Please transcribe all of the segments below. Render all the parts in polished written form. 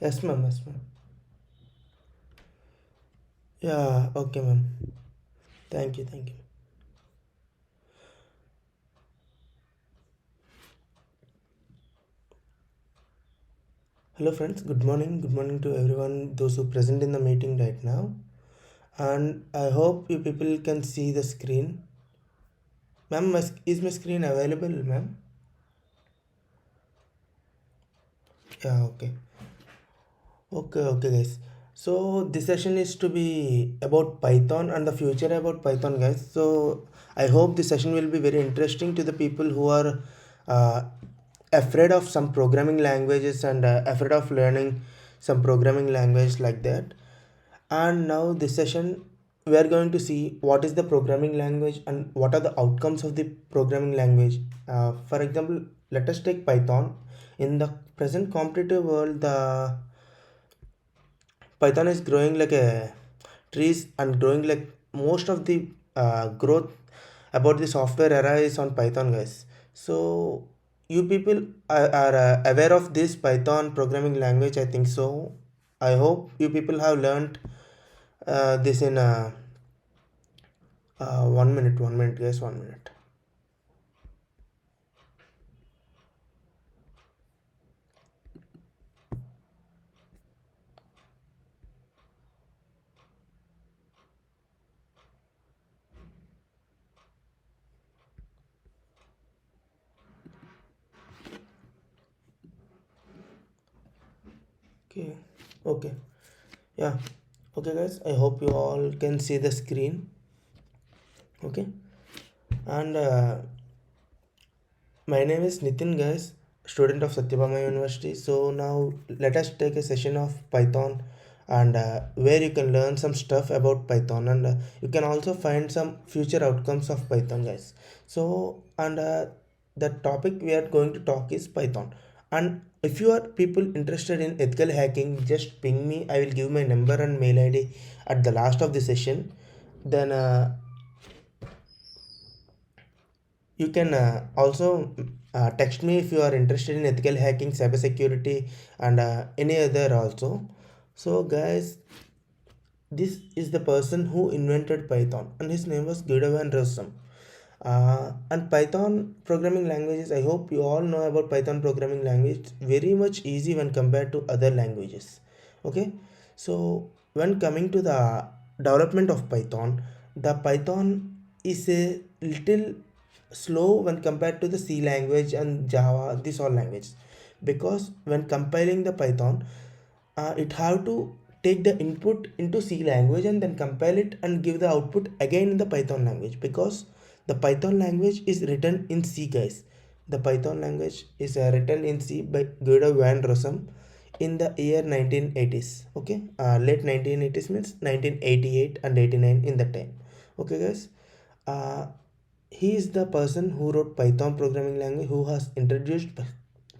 Yes, ma'am. Yes, ma'am. Yeah, okay, ma'am. Thank you. Thank you. Hello, friends. Good morning. Good morning to everyone, those who present in the meeting right now. And I hope you people can see the screen. Ma'am, is my screen available, ma'am? Yeah, okay. Okay, guys. So this session is to be about Python and the future about Python, guys. So I hope this session will be very interesting to the people who are uh, afraid of some programming languages and afraid of learning some programming language like that. And now this session we are going to see what is the programming language and what are the outcomes of the programming language. For example, let us take Python. In the present competitive world, the Python is growing like a trees and growing like most of the growth about the software era is on Python, guys. So you people are aware of this Python programming language, I think so. I hope you people have learned this in 1 minute, guys, 1 minute. Okay, okay, yeah, okay, guys. I hope you all can see the screen. Okay, and my name is Nitin, guys, student of Sathyabama University. So now let us take a session of Python and where you can learn some stuff about Python and you can also find some future outcomes of Python, guys. So and the topic we are going to talk is Python. And if you are people interested in ethical hacking, just ping me. I will give my number and mail ID at the last of the session. Then you can also text me if you are interested in ethical hacking, cybersecurity, and any other also. So, guys, this is the person who invented Python, and his name was Guido van Rossum. And Python programming languages, I hope you all know about Python programming language. Very much easy when compared to other languages. Okay, so when coming to the development of Python, the Python is a little slow when compared to the C language and Java, these all languages, because when compiling the Python, it have to take the input into C language and then compile it and give the output again in the Python language, because the Python language is written in C, guys. The Python language is written in C by Guido van Rossum in the year 1980s. Okay, late 1980s means 1988 and 89 in that time. Okay, guys. Uh, he is the person who wrote Python programming language, who has introduced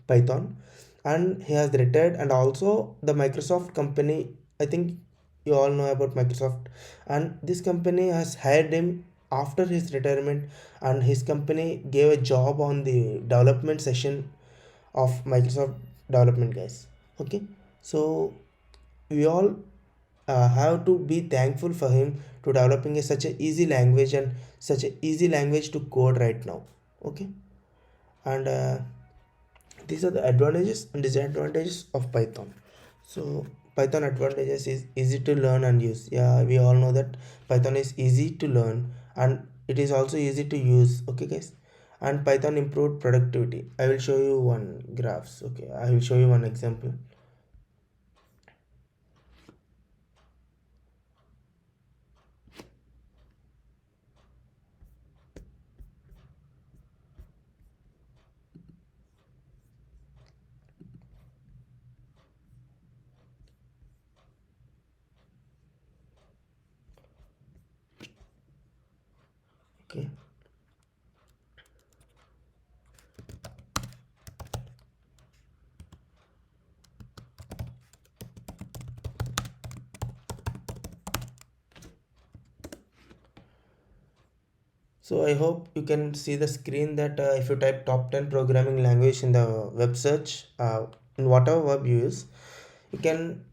Python, and he has retired. And also the Microsoft company, I think you all know about Microsoft, and this company has hired him after his retirement, and his company gave a job on the development session of Microsoft development, guys. Okay, so we all have to be thankful for him to developing such a easy language and such a easy language to code right now. Okay, and these are the advantages and disadvantages of Python. So Python advantages is easy to learn and use. Yeah, we all know that Python is easy to learn and it is also easy to use. Okay, guys. And Python improved productivity. I will show you one graphs. Okay, I will show you one example. Okay. So I hope you can see the screen that if you type top 10 programming language in the web search, in whatever web you use, you can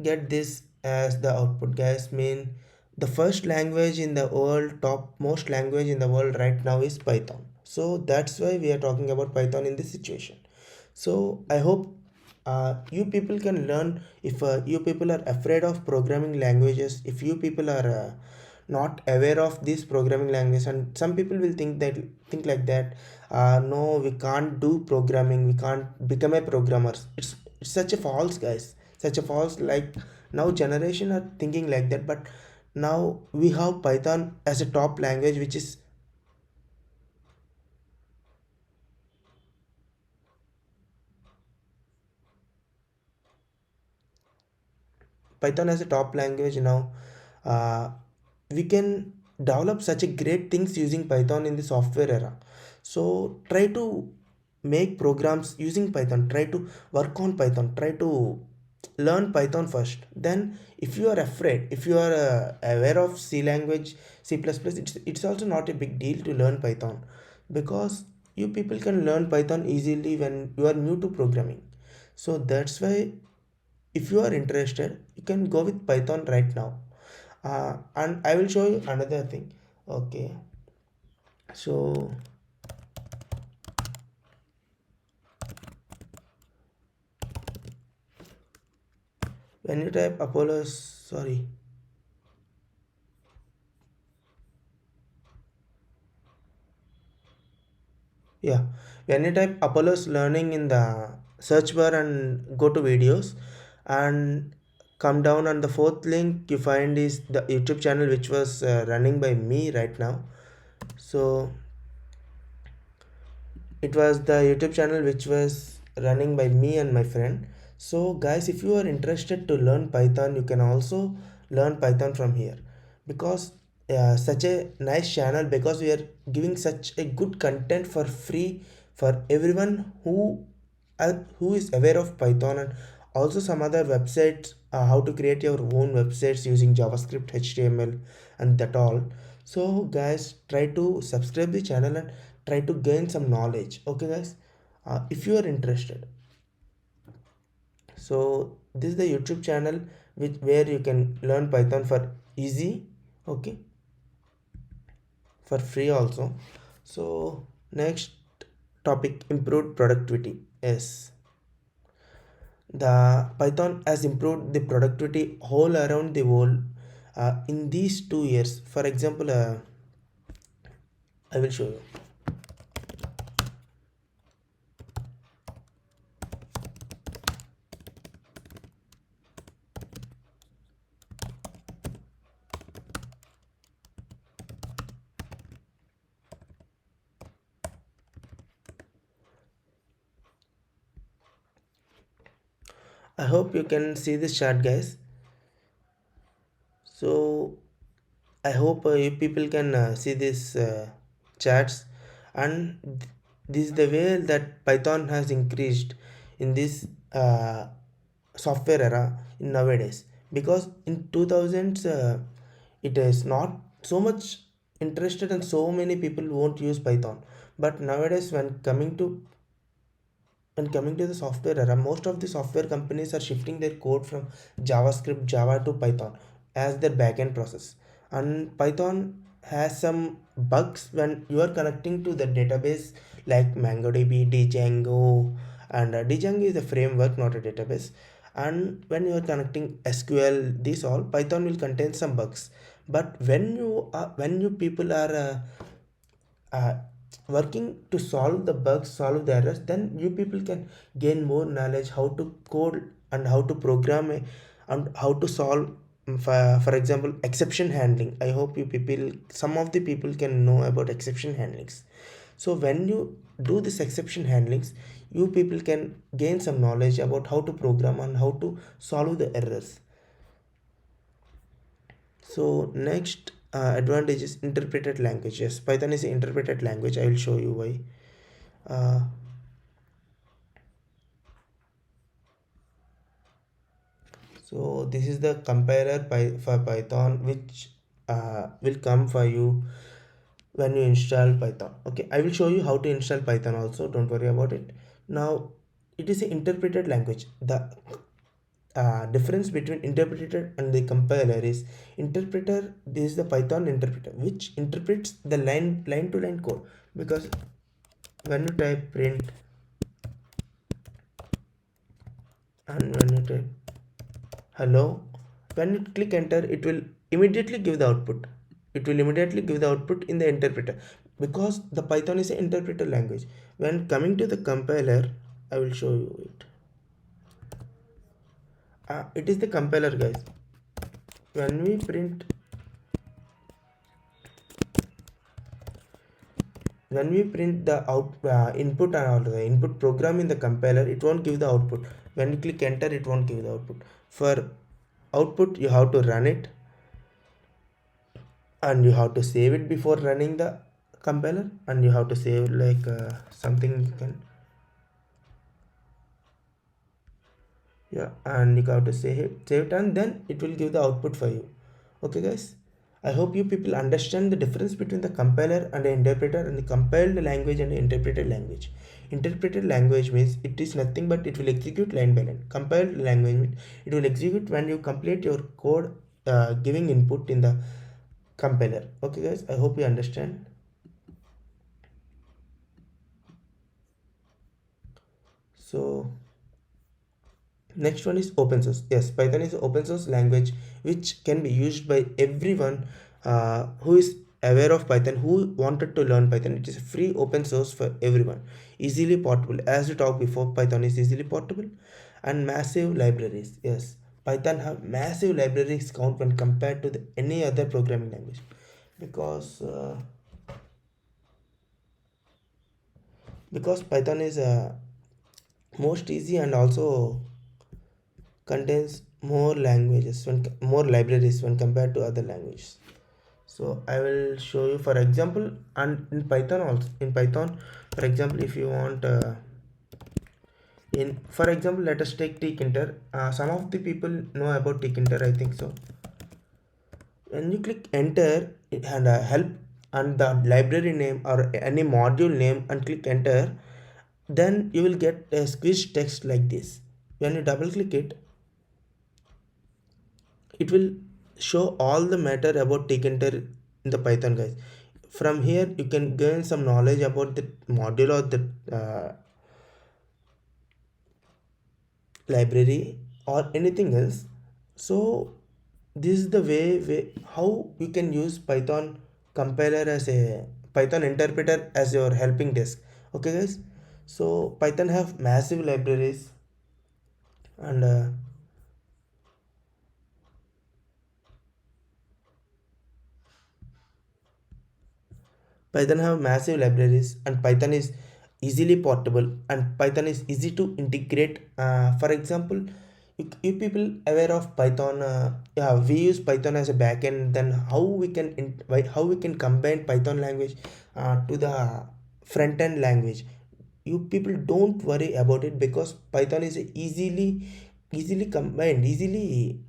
get this as the output, guys. Mean the first language in the world, top most language in the world right now is Python. So that's why we are talking about Python in this situation. So I hope you people can learn. If you people are afraid of programming languages, if you people are not aware of this programming language, and some people will think like that, no, we can't do programming, we can't become a programmer. It's such a false, guys, such a false. Like, now generation are thinking like that, but now we have Python as a top language, which is Python as a top language now. We can develop such a great things using Python in the software era. So try to make programs using Python. Try to work on Python. Try to learn Python first. Then, if you are afraid, if you are aware of C language, C++, it's also not a big deal to learn Python, because you people can learn Python easily when you are new to programming. So that's why, if you are interested, you can go with Python right now. And I will show you another thing. Okay, so when you type Apollo's, sorry, yeah, when you type Apollo's learning in the search bar and go to videos and come down on the fourth link, you find is the YouTube channel which was running by me right now. So it was the YouTube channel which was running by me and my friend. So guys, if you are interested to learn Python, you can also learn Python from here, because such a nice channel, because we are giving such a good content for free for everyone who is aware of Python, and also some other websites, how to create your own websites using JavaScript, HTML, and that all. So guys, try to subscribe the channel and try to gain some knowledge. Okay, guys, if you are interested. So this is the YouTube channel where you can learn Python for easy. Okay, for free also. So next topic, improved productivity. Yes, the Python has improved the productivity all around the world in these 2 years. For example, I will show you. I hope you can see this chart, guys. So I hope you people can see these charts, and this is the way that Python has increased in this software era in nowadays. Because in 2000s, it is not so much interested, and so many people won't use Python. But nowadays, when coming to the software era, most of the software companies are shifting their code from JavaScript, Java to Python as their backend process. And Python has some bugs when you are connecting to the database, like MongoDB, Django, and Django is a framework, not a database. And when you are connecting SQL, this all Python will contain some bugs. But when you people are uh, working to solve the bugs, solve the errors, then you people can gain more knowledge how to code and how to program and how to solve, for example, exception handling. I hope you people, some of the people can know about exception handlings. So when you do this exception handlings, you people can gain some knowledge about how to program and how to solve the errors. So next advantage is interpreted language. Yes, Python is an interpreted language. I will show you why. Uh, so this is the compiler for Python, which will come for you when you install Python. Okay, I will show you how to install Python also. Don't worry about it. Now, it is an interpreted language. The difference between interpreter and the compiler is interpreter. This is the Python interpreter which interprets the line to line code, because when you type print and when you type hello, when you click enter, it will immediately give the output. It will immediately give the output in the interpreter, because the Python is an interpreter language. When coming to the compiler, I will show you it. It is the compiler, guys. When we print, the input or the input program in the compiler, it won't give the output. When you click enter, it won't give the output. For output, you have to run it, and you have to save it before running the compiler, and you have to save like something you can, yeah, and you have to save it, and then it will give the output for you. Okay, guys, I hope you people understand the difference between the compiler and the interpreter, and the compiled language and the interpreted language. Interpreted language means it is nothing but it will execute line by line. Compiled language means it will execute when you complete your code, giving input in the compiler. Okay, guys, I hope you understand. So next one is open source. Yes, Python is open source language which can be used by everyone who is aware of Python, who wanted to learn Python. It is free open source for everyone, easily portable. As we talked before, Python is easily portable, and massive libraries. Yes, Python have massive libraries count when compared to any other programming language, because Python is most easy, and also contains more languages when more libraries when compared to other languages. So I will show you for example, and in Python also, in Python, for example, if you want in for example, let us take tkinter. Some of the people know about tkinter, I think so. When you click enter and help and the library name or any module name and click enter, then you will get a squished text like this. When you double click it, it will show all the matter about tkinter in the Python, guys. From here you can gain some knowledge about the module or the library or anything else. So this is the way how you can use Python compiler as a Python interpreter as your helping desk. Okay, guys, so Python have massive libraries, and Python have massive libraries, and Python is easily portable, and Python is easy to integrate. For example, you people aware of Python? Yeah, we use Python as a backend. Then how we can how we can combine Python language to the front end language? You people don't worry about it, because Python is a easily combined, easily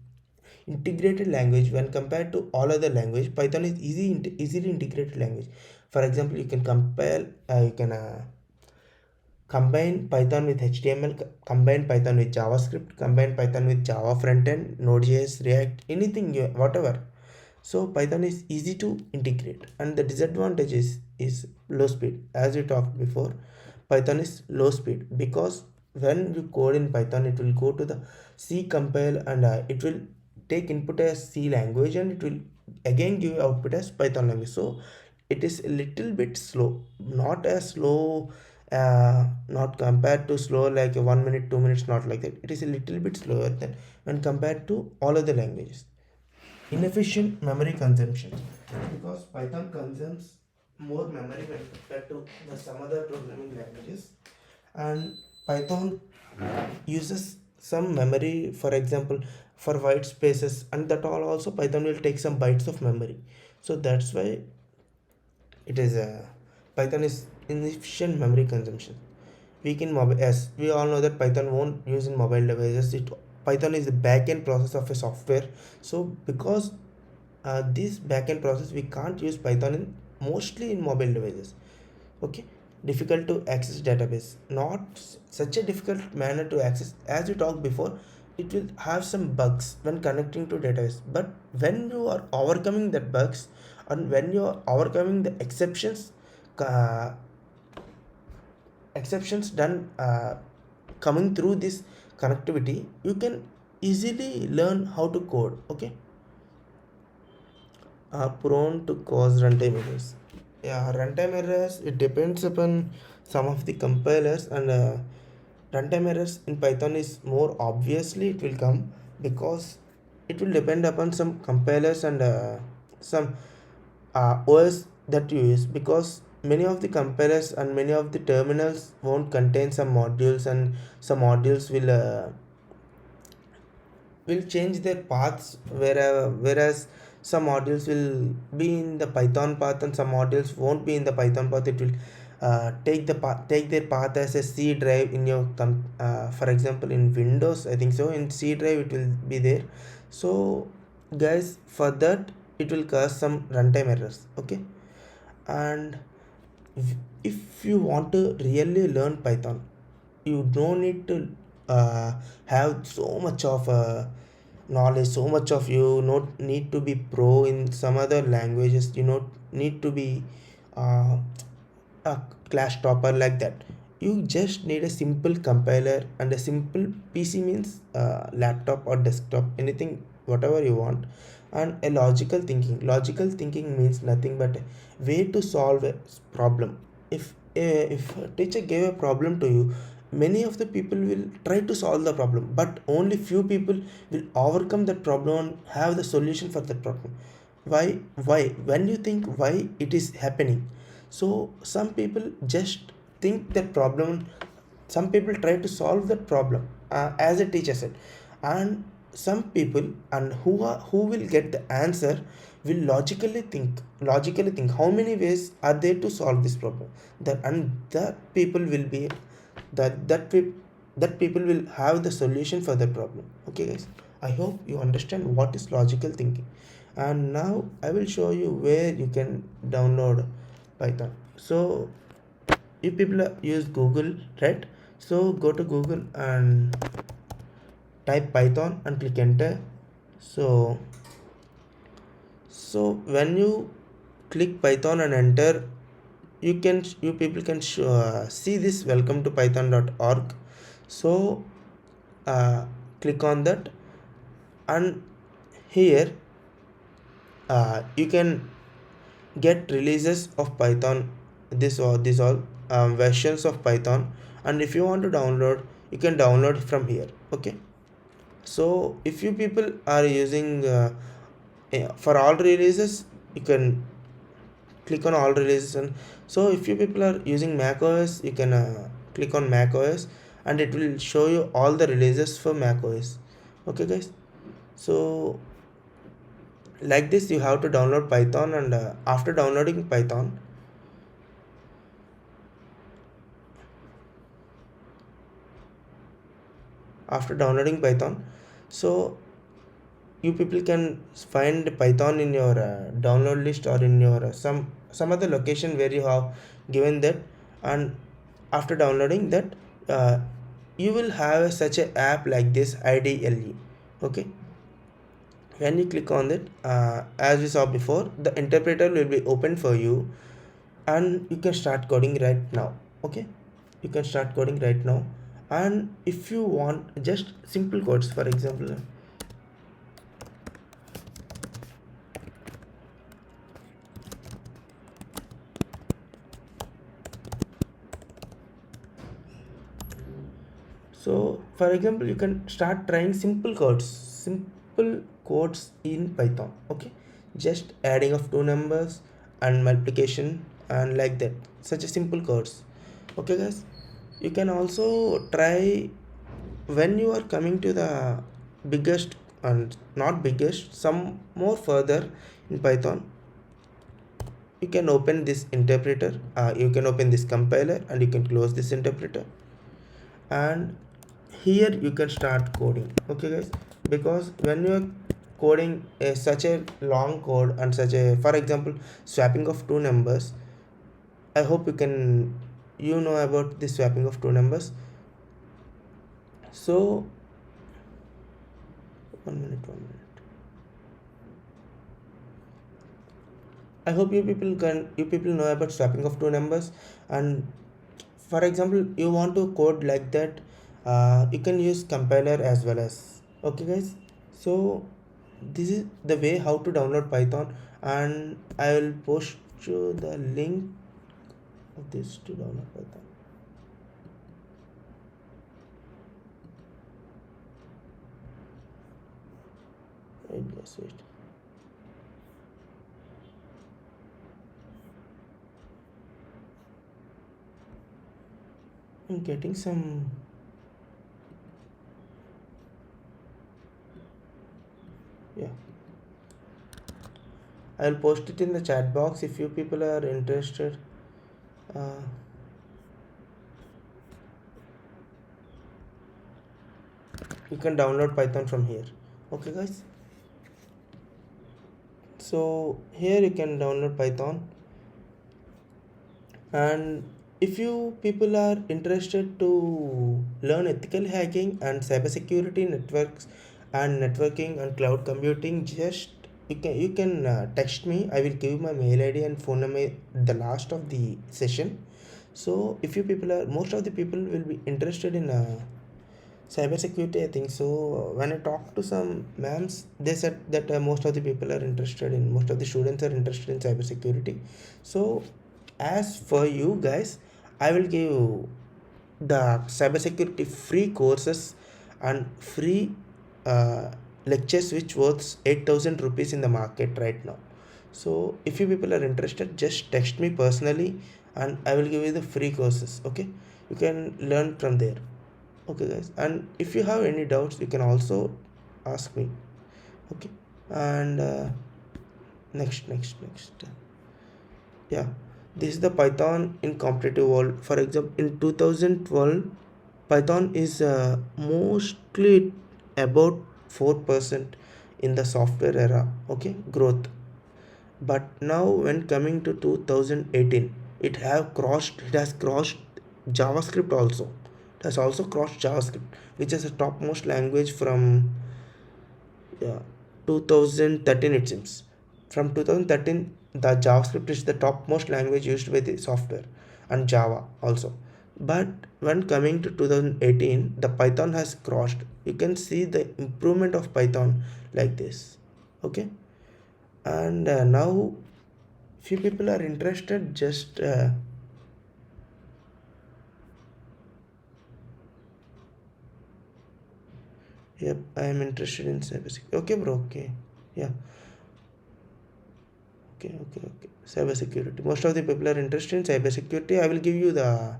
integrated language when compared to all other language. Python is easily integrated language. For example, you can compare you can combine Python with HTML, combine Python with JavaScript, combine Python with Java frontend, Node.js, React, anything whatever. So Python is easy to integrate, and the disadvantage is low speed. As we talked before, Python is low speed, because when you code in Python, it will go to the C compile, and it will take input as C language, and it will again give output as Python language. So it is a little bit slow, not as slow, not compared to slow like 1 minute, 2 minutes, not like that. It is a little bit slower than when compared to all other languages. Inefficient memory consumption, because Python consumes more memory when compared to some other programming languages, and Python uses some memory, for example, for white spaces, and that all also Python will take some bytes of memory. So that's why it is Python is inefficient memory consumption. Weak in mobile, as we all know that Python won't use in mobile devices. Python is the back-end process of a software. So because this back-end process, we can't use Python in mostly in mobile devices. Okay, difficult to access database, not such a difficult manner to access. As we talked before, it will have some bugs when connecting to database, but when you are overcoming that bugs and when you are overcoming the uh, exceptions done coming through this connectivity, you can easily learn how to code. Okay, are prone to cause runtime errors. Yeah, runtime errors, it depends upon some of the compilers, and runtime errors in Python is more obviously it will come because it will depend upon some compilers and some OS that you use, because many of the compilers and many of the terminals won't contain some modules, and some modules will change their paths, whereas some modules will be in the Python path and some modules won't be in the Python path. It will take their path as a C drive in your for example in Windows, I think so in C drive it will be there. So guys, for that it will cause some runtime errors. Okay, and if you want to really learn Python, you don't need to have so much of knowledge, so much of you not need to be pro in some other languages, you not need to be uh, a class topper like that. You just need a simple compiler and a simple PC, means laptop or desktop, anything whatever you want, and a logical thinking means nothing but a way to solve a problem. If a teacher gave a problem to you, many of the people will try to solve the problem, but only few people will overcome that problem and have the solution for that problem. Why when you think why it is happening, so some people just think that problem, some people try to solve that problem as a teacher said, and some people and who will get the answer will logically think how many ways are there to solve this problem, that and that people will be that people will have the solution for that problem. Okay guys, I hope you understand what is logical thinking, and now I will show you where you can download Python. So if people use Google, right? So go to Google and type Python and click enter. So so when you click Python and enter, you people can see this welcome to python.org. So uh, click on that, and here you can get releases of Python, this or this all versions of Python, and if you want to download, you can download from here. Okay, so if you people are using for all releases, you can click on all releases, and so if you people are using Mac OS, you can click on Mac OS, and it will show you all the releases for Mac OS. Okay guys, so like this you have to download Python, and after downloading Python, so you people can find Python in your download list or in your some other location where you have given that, and after downloading that uh, you will have such a app like this IDLE. Okay, when you click on it, as we saw before, the interpreter will be open for you, and you can start coding right now. Okay, you can start coding right now, and if you want just simple codes, for example, so for example you can start trying simple codes in Python. Okay, just adding of two numbers and multiplication and like that, such a simple codes. Okay guys, you can also try when you are coming to the biggest and not biggest, some more further in Python. You can open this interpreter, you can open this compiler, and you can close this interpreter, and here you can start coding. Okay guys, because when you are coding such a long code and such a, for example, swapping of two numbers, I hope you know about the swapping of two numbers. So 1 minute. I hope you people know about swapping of two numbers. And for example, you want to code like that, you can use compiler as well as. Okay guys, so this is the way how to download Python, and I will post you the link of this to download Python. Wait guys, wait. I'm getting some. Yeah, I'll post it in the chat box if you people are interested. uh, you can download Python from here. Okay guys, so here you can download Python. And if you people are interested to learn ethical hacking and cybersecurity networks and networking and cloud computing, just you can text me. I will give my mail ID and phone number at the last of the session. So if you people are, most of the people will be interested in cybersecurity, I think so. When I talked to some ma'ams, they said that most of the people are interested in, most of the students are interested in cybersecurity. So, as for you guys, I will give you the cybersecurity free courses and free uh, lectures which worth 8,000 rupees in the market right now. So, if you people are interested, just text me personally and I will give you the free courses. Okay, you can learn from there. Okay guys, and if you have any doubts you can also ask me. Okay, and next, yeah, this is the Python in competitive world. For example, in 2012 Python is mostly about 4% in the software era, okay, growth. But now when coming to 2018, it has crossed JavaScript also. It has also crossed JavaScript, which is a topmost language from, yeah, 2013 it seems. From 2013, the JavaScript is the topmost language used by the software, and Java also. But when coming to 2018, the Python has crossed. You can see the improvement of Python like this. Okay, and now few people are interested. Just yep, I am interested in cybersecurity. Okay, bro. Okay, yeah. Okay. Cybersecurity. Most of the people are interested in cybersecurity. I will give you the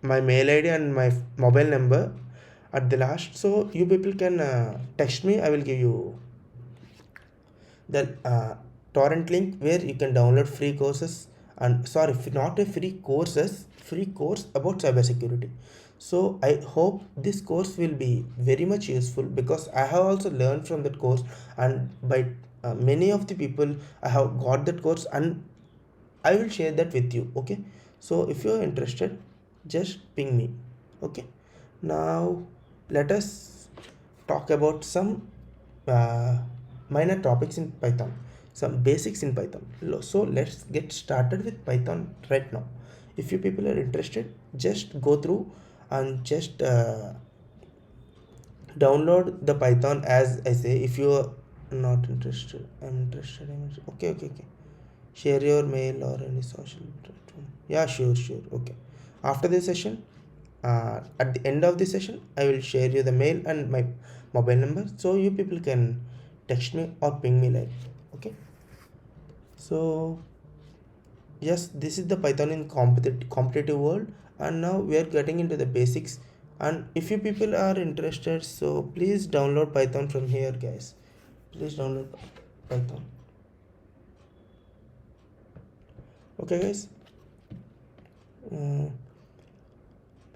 my mail ID and my mobile number at the last, so you people can text me. I will give you the torrent link where you can download free courses, and sorry, not a free courses, free course about cybersecurity. So I hope this course will be very much useful because I have also learned from that course, and by many of the people I have got that course, and I will share that with you. Okay, so if you are interested, just ping me. Okay, now let us talk about some uh, minor topics in Python, some basics in Python. So let's get started with Python right now. If you people are interested, just go through and just download the Python as I say. If you are not interested, Okay. Share your mail or any social platform. Yeah, sure. Okay. After this session, at the end of the session, I will share you the mail and my mobile number, so you people can text me or ping me like. Okay. So yes, this is the Python in competitive world, and now we are getting into the basics. And if you people are interested, so please download Python from here, guys. Please download Python. Okay, guys. Uh,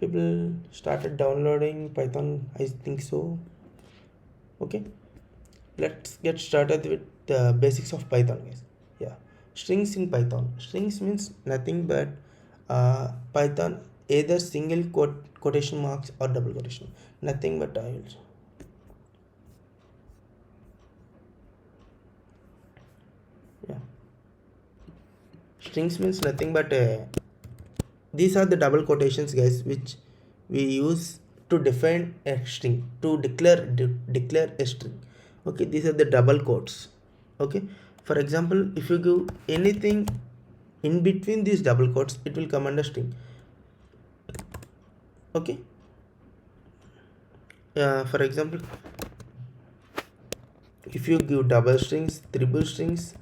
People started downloading Python, I think so. Okay, let's get started with the basics of Python, guys. Yeah, strings in Python. Strings means nothing but Python either single quotation marks or double quotation, nothing but I also. Yeah, strings means nothing but these are the double quotations, guys, which we use to define a string, to declare a string. Okay, these are the double quotes. Okay, for example, if you give anything in between these double quotes, it will come under string. Okay, for example, if you give double strings, triple strings,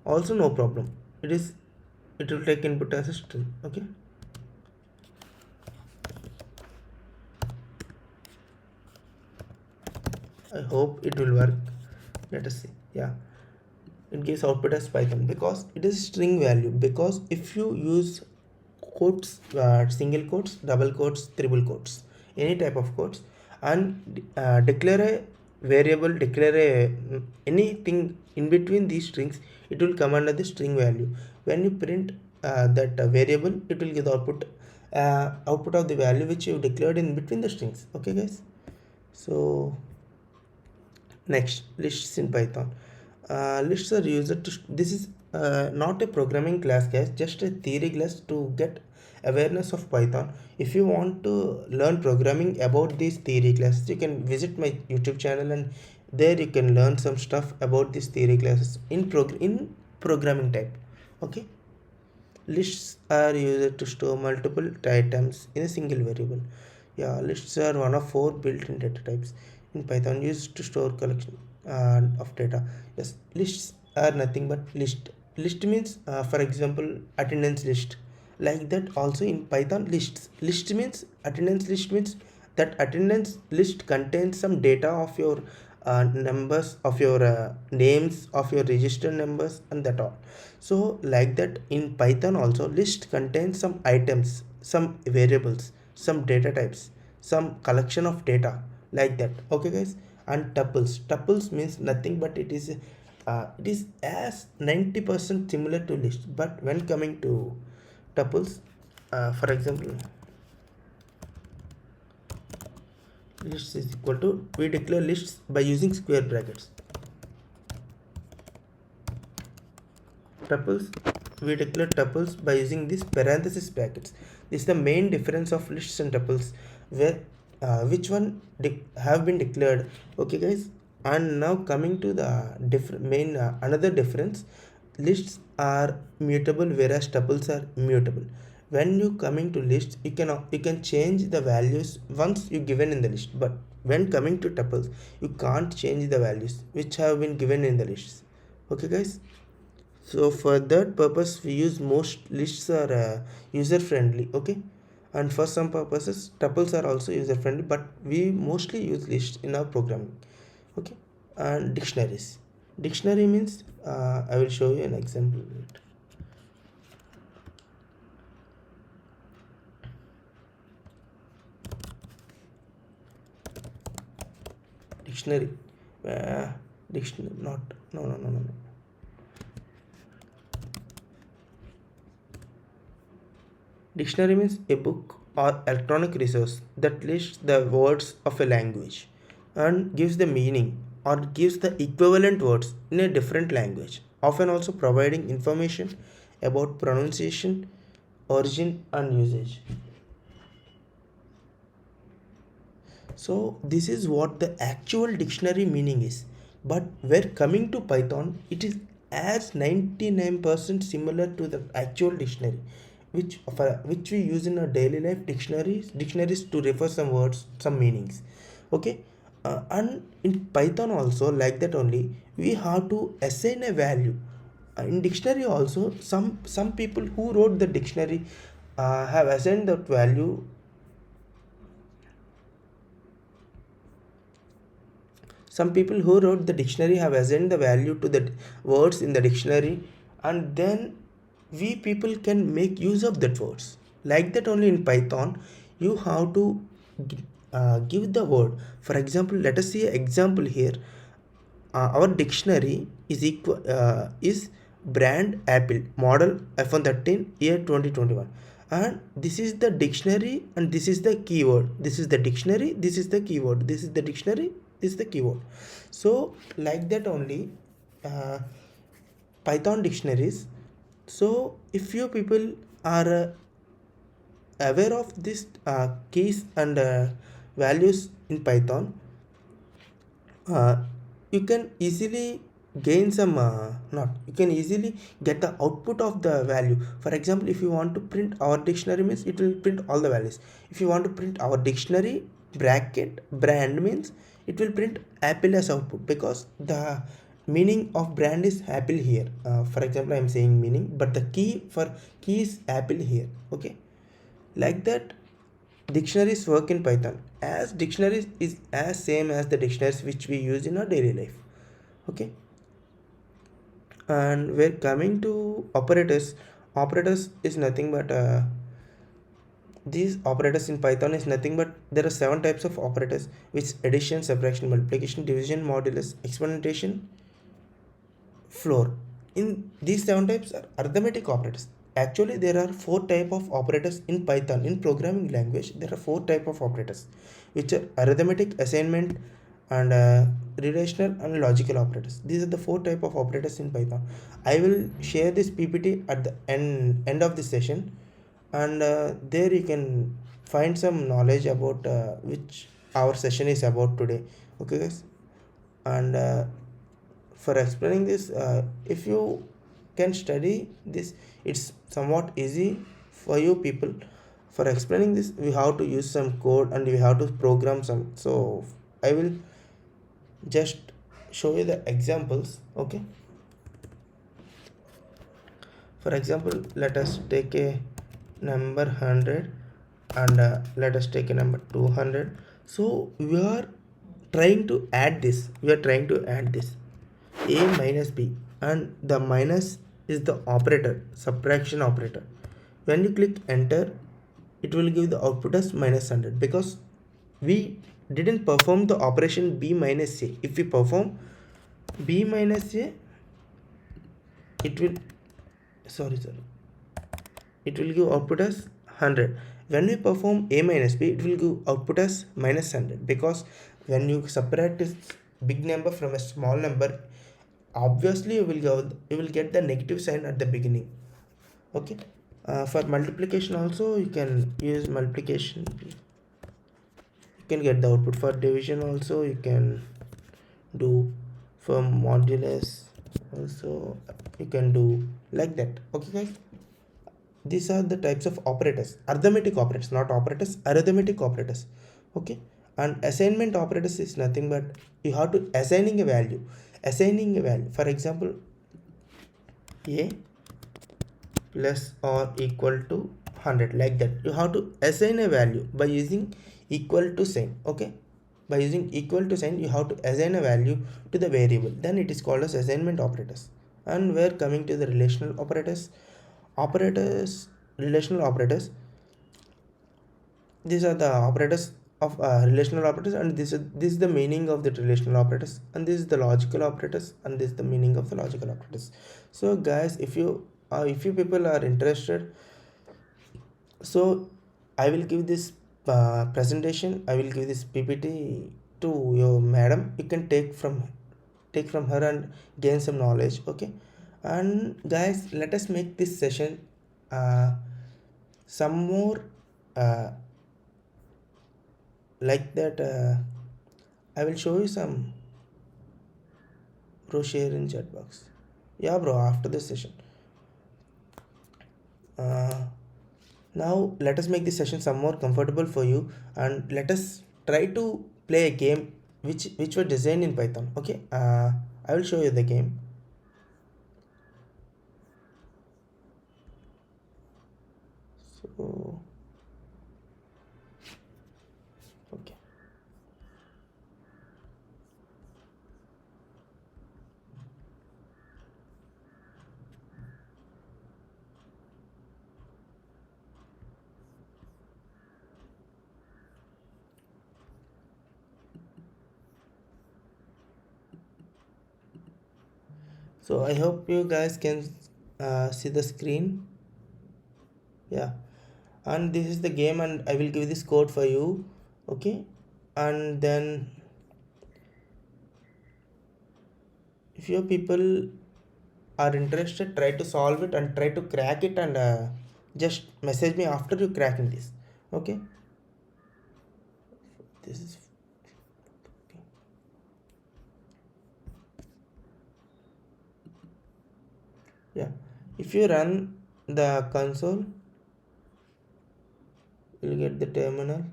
also no problem, it will take input as a string. Okay, I hope it will work. Let us see. Yeah, it gives output as Python because it is string value. Because if you use quotes, single quotes, double quotes, triple quotes, any type of quotes, and declare a variable, declare a anything in between these strings, it will come under the string value. When you print that variable, it will give the output of the value which you declared in between the strings. Okay, guys. So next, lists in Python. Lists are used to, this is not a programming class, guys, just a theory class to get awareness of Python. If you want to learn programming about these theory classes, you can visit my YouTube channel, and there you can learn some stuff about these theory classes in programming type. Okay, lists are used to store multiple items in a single variable. Yeah, lists are one of four built-in data types in Python used to store collection of data. Yes, lists are nothing but list. List means, for example, attendance list. Like that, also in Python, lists. List means attendance list means that attendance list contains some data of your numbers, of your names, of your register numbers, and that all. So like that, in Python also, list contains some items, some variables, some data types, some collection of data, like that. Okay, guys. And tuples means nothing but it is as 90% similar to list, but when coming to tuples, for example, lists is equal to, we declare lists by using square brackets. Tuples, we declare tuples by using these parenthesis brackets. This is the main difference of lists and tuples, where which one have been declared. Okay, guys. And now coming to the main another difference, lists are mutable whereas tuples are mutable. When you coming to lists, you can change the values once you given in the list, but when coming to tuples, you can't change the values which have been given in the lists. Okay, guys. So for that purpose, we use most lists are user friendly. Okay, and for some purposes tuples are also user friendly, but we mostly use lists in our programming. Okay, and dictionaries. Dictionary means, I will show you an example. Dictionary, dictionary, not, no. Dictionary means a book or electronic resource that lists the words of a language and gives the meaning or gives the equivalent words in a different language, often also providing information about pronunciation, origin, and usage. So this is what the actual dictionary meaning is. But where coming to Python, it is as 99% similar to the actual dictionary, which we use in our daily life. Dictionaries to refer some words, some meanings. Okay, and in Python also like that only, we have to assign a value. In dictionary also, some people who wrote the dictionary have assigned that value. Some people who wrote the dictionary have assigned the value to the words in the dictionary, and then we people can make use of that words. Like that only in Python, you have to give the word. For example, let us see an example here. Our dictionary is brand Apple, model iPhone 13, year 2021. And this is the dictionary and this is the keyword. This is the dictionary, this is the keyword, this is the dictionary, this is the keyword. So like that only, uh, Python dictionaries. So if you people are aware of these keys and values in Python, uh, you can easily gain some not you can easily get the output of the value. For example, if you want to print our dictionary means it will print all the values. If you want to print our dictionary bracket brand means it will print Apple as output, because the meaning of brand is Apple here. For example, I am saying meaning, but the key for key is Apple here. Okay, like that dictionaries work in Python, as dictionaries is as same as the dictionaries which we use in our daily life. Okay, and we're coming to operators. Operators is nothing but these operators in Python is nothing but there are 7 types of operators, which addition, subtraction, multiplication, division, modulus, exponentation, floor. In these 7 types are arithmetic operators. Actually, there are 4 type of operators in Python. In programming language, there are 4 type of operators, which are arithmetic, assignment, and relational and logical operators. These are the 4 type of operators in Python. I will share this PPT at the end of this session, and there you can find some knowledge about which our session is about today. Okay, guys, and for explaining this, if you can study this, it's somewhat easy for you people. For explaining this, we have to use some code and we have to program some. So I will just show you the examples. Okay, for example, let us take a number 100, and let us take a number 200. So we are trying to add this, a minus b, and the minus is the operator, subtraction operator. When you click enter, it will give the output as minus 100, because we didn't perform the operation b minus a. If we perform b minus a, it will sorry, it will give output as 100. When we perform a minus b, it will give output as minus 100, because when you subtract this big number from a small number, obviously you will get the negative sign at the beginning. Okay, for multiplication also you can use multiplication, you can get the output. For division also you can do, for modulus also you can do, like that. Okay, guys, these are the types of operators, arithmetic operators, not operators, arithmetic operators. Okay, and assignment operators is nothing but you have to assigning a value. For example, a plus or equal to 100, like that. You have to assign a value by using equal to sign. Okay, by using equal to sign you have to assign a value to the variable, then it is called as assignment operators. And we're coming to the relational operators, relational operators. These are the operators of relational operators, and this is the meaning of the relational operators, and this is the logical operators, and this is the meaning of the logical operators. So guys, if you people are interested, so I will give this presentation, I will give this PPT to your madam. You can take from her and gain some knowledge. Okay, and guys, let us make this session some more uh, like that. I will show you some, bro, share in chat box. Yeah bro, after this session. uh, Now let us make this session some more comfortable for you, and let us try to play a game which were designed in Python. Okay, I will show you the game. So okay, So I hope you guys can see the screen. Yeah, and this is the game, and I will give this code for you. Okay, and then if your people are interested, try to solve it and try to crack it, and just message me after you cracking this. Okay, this is okay. Yeah, if you run the console, you'll get the terminal,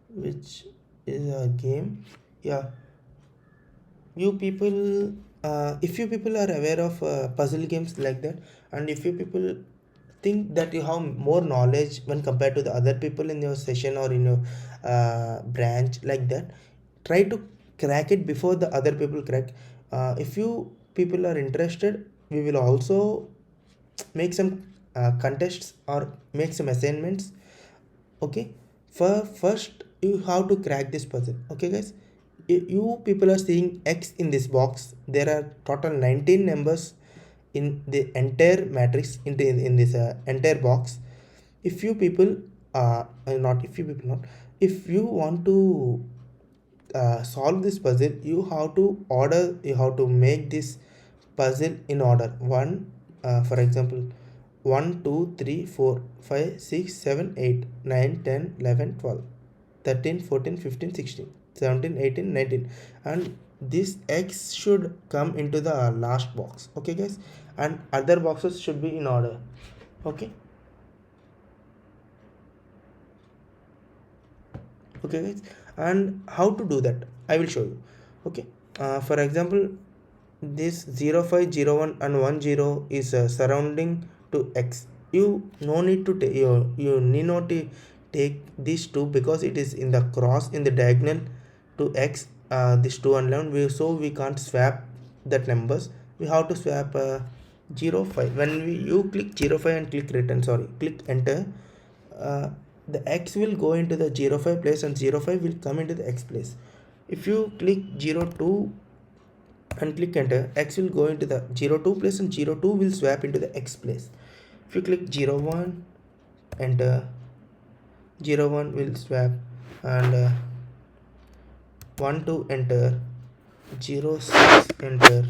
which is a game. Yeah, you people, if you people are aware of puzzle games like that, and if you people think that you have more knowledge when compared to the other people in your session or in your branch like that, try to crack it before the other people crack. If you people are interested, we will also make some contests or make some assignments. Okay, for first you have to crack this puzzle. Okay guys, you people are seeing x in this box. There are total 19 numbers in the entire matrix, in this entire box. If you people not if you people not if you want to solve this puzzle, you have to make this puzzle in order. One, for example, 1 2 3 4 5 6 7 8 9 10 11 12 13 14 15 16 17 18 19, and this x should come into the last box. Okay guys, and other boxes should be in order. Okay, okay guys, and how to do that I will show you. Okay, for example, this 0501 and 10 is surrounding to x. You no need to take, you need not to take these two because it is in the cross in the diagonal to x. This 2 and 11, so we can't swap that numbers. We have to swap 05 when you click 05 and click return, sorry, click enter. uh, the x will go into the 05 place and 05 will come into the x place. If you click 02 and click enter, x will go into the 02 place and 02 will swap into the x place. If you click 01, enter, 01 will swap, and 1 2 enter, 06 enter,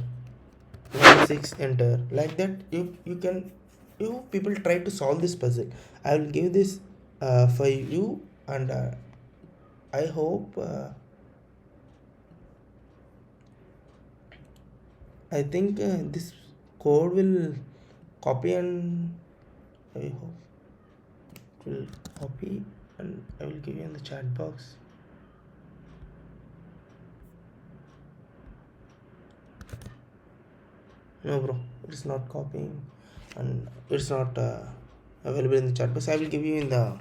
16 enter, like that. You can, you people try to solve this puzzle. I will give this for you, and I hope I think this code will copy, and I hope it will copy, and I will give you in the chat box. No bro, it's not copying, and it's not available in the chat box. I will give you in the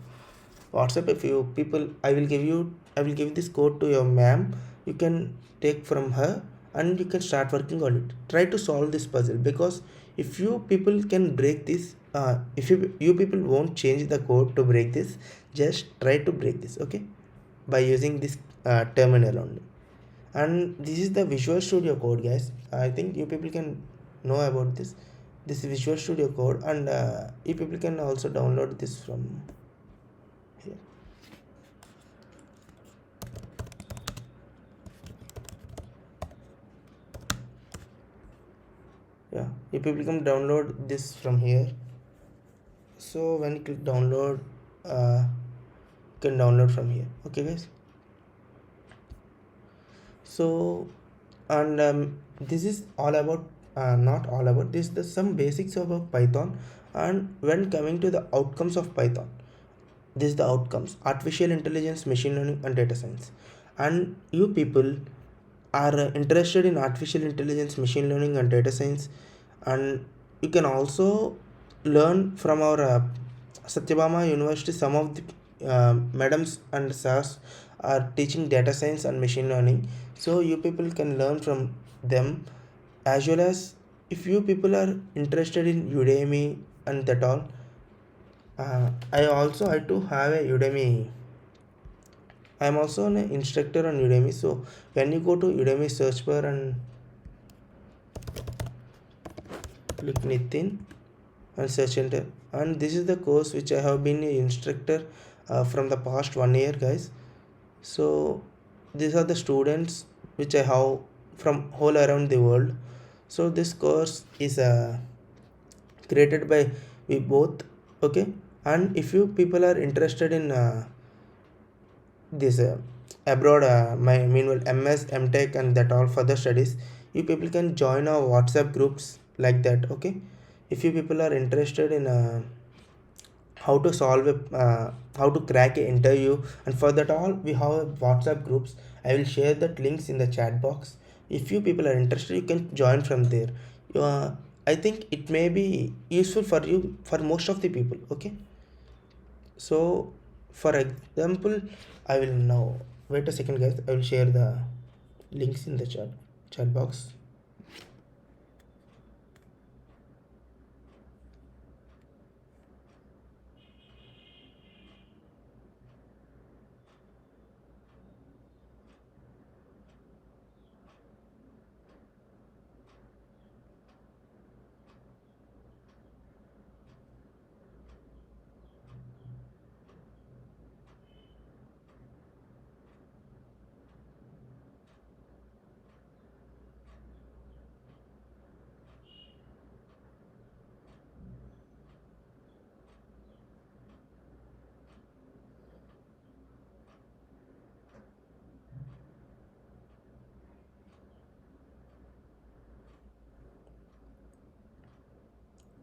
WhatsApp. If you people, I will give this code to your ma'am. You can take from her and you can start working on it. Try to solve this puzzle, because if you people can break this, if you people won't change the code to break this, just try to break this. Okay, by using this terminal only. And this is the Visual Studio Code, guys. I think you people can know about this. This is Visual Studio Code, and you people can also download this from here. Yeah, you people can download this from here. So when you click download, you can download from here. Okay guys, so, and this is all about, not all about this, the some basics about Python. And when coming to the outcomes of Python, this is the outcomes: artificial intelligence, machine learning, and data science. And you people are interested in artificial intelligence, machine learning, and data science, and you can also learn from our Sathyabama University. Some of the madams and sirs are teaching data science and machine learning, so you people can learn from them. As well as, if you people are interested in Udemy and that all, I too have a Udemy. I am also an instructor on Udemy. So when you go to Udemy search bar, and click Nitin and search enter. And this is the course which I have been an instructor from the past 1 year, guys. So these are the students which I have from whole around the world. So this course is created by we both, okay. And if you people are interested in this abroad, my meanwhile MS MTech and that all further studies, you people can join our WhatsApp groups like that, okay. If you people are interested in how to solve a how to crack an interview, and for that all we have WhatsApp groups. I will share that links in the chat box. If you people are interested, you can join from there. I think it may be useful for you, for most of the people, okay. So for example, I will now, wait a second guys, I will share the links in the chat box.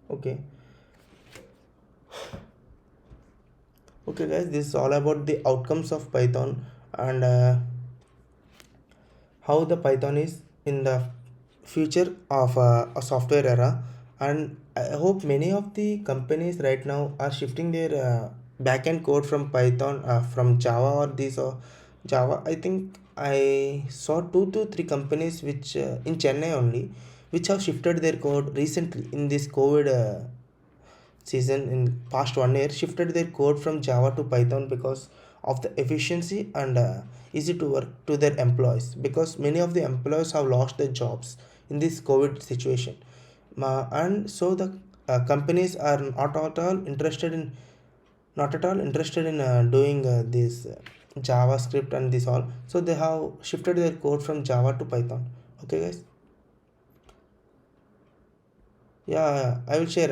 Okay, okay guys, this is all about the outcomes of Python, and how the Python is in the future of a software era. And I hope many of the companies right now are shifting their backend code from Python, from Java or this or Java. I think I saw 2 to 3 companies which in Chennai only, which have shifted their code recently in this COVID season, in past 1 year, shifted their code from Java to Python because of the efficiency and easy to work to their employees, because many of the employees have lost their jobs in this COVID situation. And so the companies are not at all interested in doing this JavaScript and this all, so they have shifted their code from Java to Python, okay guys. Yeah, I will share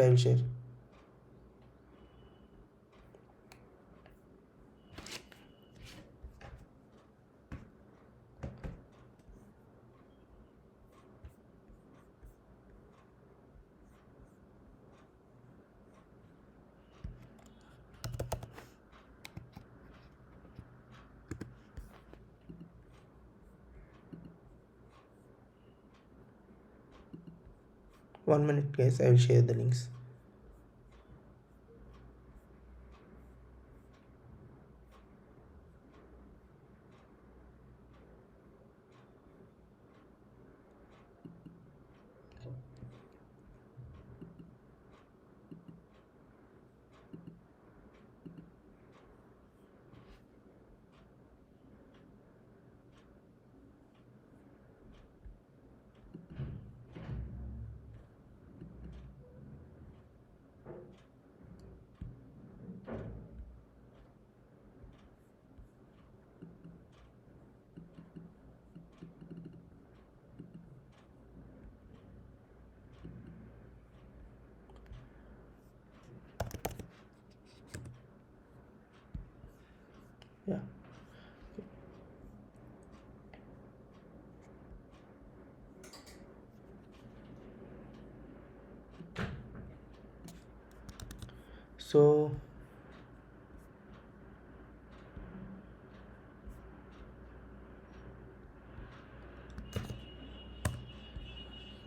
1 minute guys, I will share the links. Yeah, so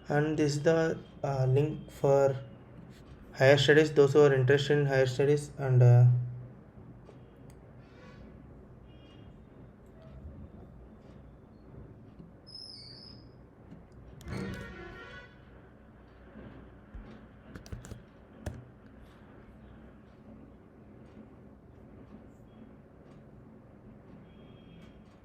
and this is the link for higher studies, those who are interested in higher studies. And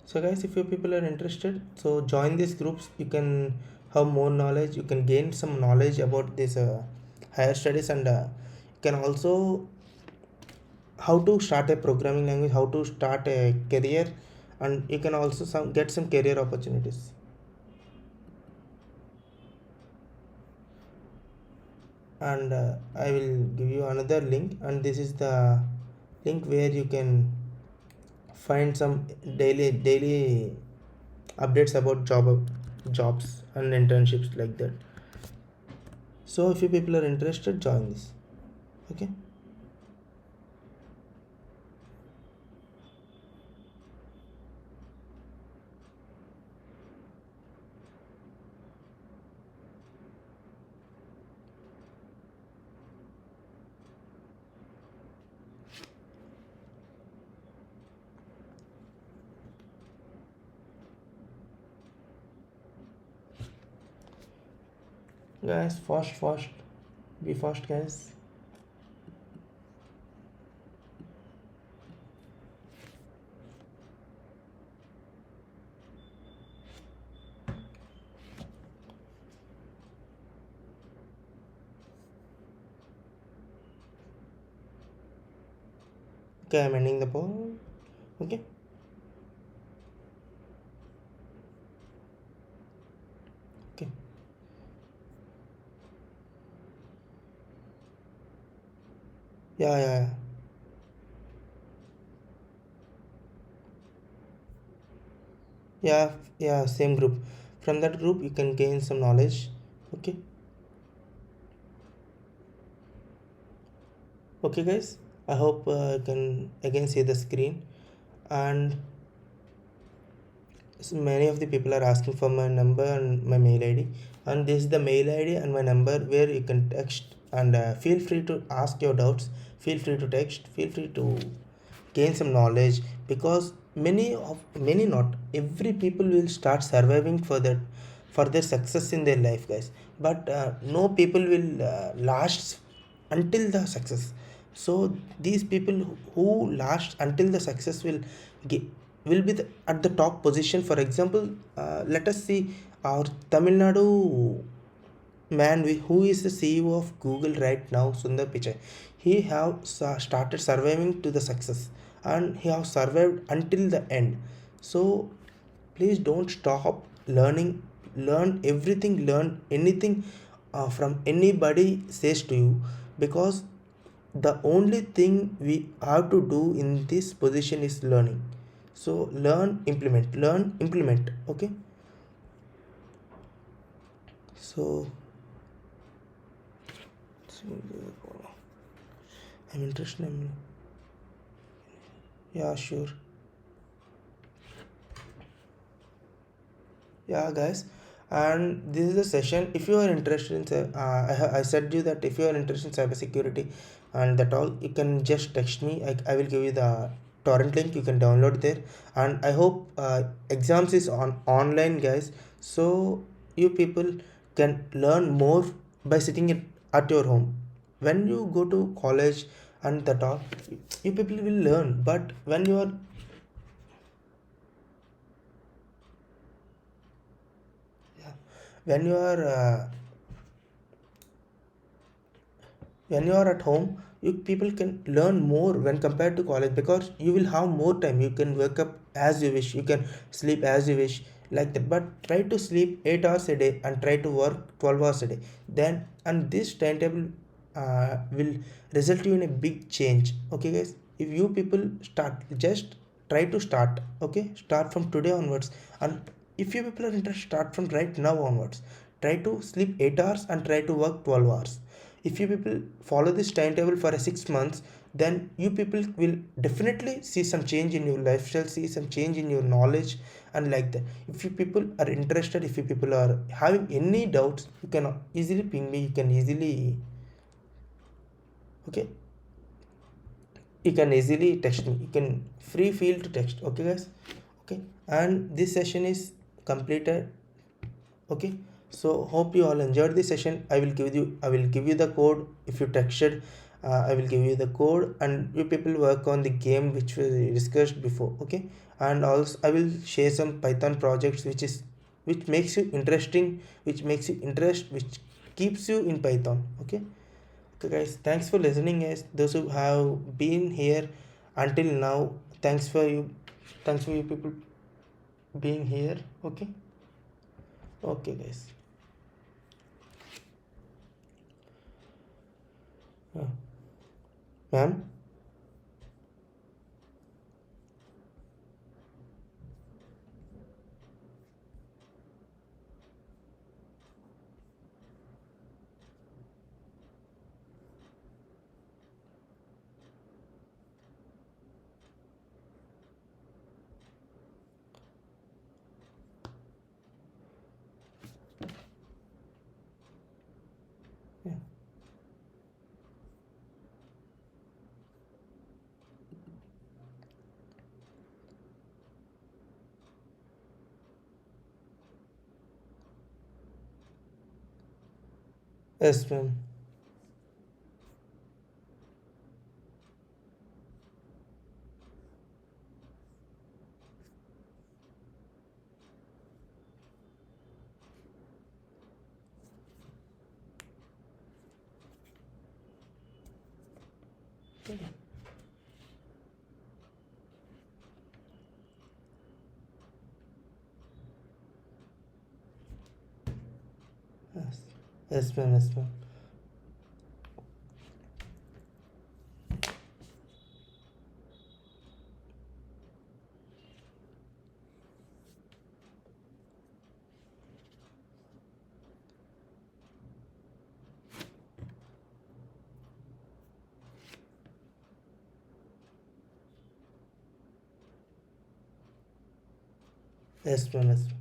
so guys, if you people are interested, so join these groups. You can have more knowledge, you can gain some knowledge about this higher studies, and you can also how to start a programming language, how to start a career, and you can also get some career opportunities. And I will give you another link, and this is the link where you can find some daily updates about jobs and internships like that. So if you people are interested, join this. Okay. Guys, fast, be fast, guys. Okay, I'm ending the poll. Okay. Okay. Yeah. Yeah, same group. From that group you can gain some knowledge. Okay. Okay, guys, I hope you can again see the screen. And many of the people are asking for my number and my mail id, and this is the mail id and my number where you can text, and feel free to ask your doubts, feel free to text, feel free to gain some knowledge, because many not every people will start surviving for that, for their success in their life, guys. But no people will last until the success. So these people who last until the success gi- will be at the top position. For example, let us see our Tamil Nadu man who is the CEO of Google right now, Sundar Pichai. He have started surviving to the success, and he have survived until the end. So please don't stop learning. Learn everything, learn anything from anybody says to you, because the only thing we have to do in this position is learning. So learn implement. Okay. So I'm interested in, yeah, sure. Yeah, guys, and this is the session. If you are interested in I said you that if you are interested in cybersecurity and that all, you can just text me. I will give you the torrent link, you can download there. And I hope exams is on online, guys. So you people can learn more by sitting at your home. When you go to college and that all, you people will learn, but when you are, yeah, when you are when you are at home, you people can learn more when compared to college, because you will have more time. You can wake up as you wish, you can sleep as you wish, like that. But try to sleep 8 hours a day and try to work 12 hours a day, then and this timetable will result you in a big change. Okay, guys, if you people start, just try to start. Okay, start from today onwards. And if you people are interested, start from right now onwards. Try to sleep 8 hours and try to work 12 hours. If you people follow this timetable for a 6 months, then you people will definitely see some change in your lifestyle, see some change in your knowledge, and like that. If you people are interested, if you people are having any doubts, you can easily ping me, you can easily, okay, you can easily text me, you can free feel to text. Okay, guys. Okay, and this session is completed. Okay, so hope you all enjoyed this session. I will give you the code. If you texted, I will give you the code, and you people work on the game which we discussed before. Okay, and also I will share some Python projects which is which makes you interesting, which keeps you in Python. Okay. Okay guys, thanks for listening guys. Those who have been here until now, thanks for you, thanks for you people being here. Okay. Okay guys. uh, Ma'am. Yeah. Yes ma'am. Yes. Yes ma'am. Yes ma'am. Yes ma'am. Yes ma'am.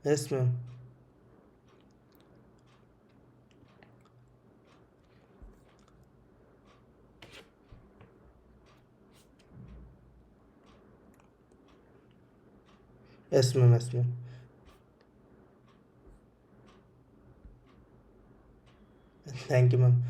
Yes ma'am. Yes ma'am. Yes ma'am. Thank you ma'am.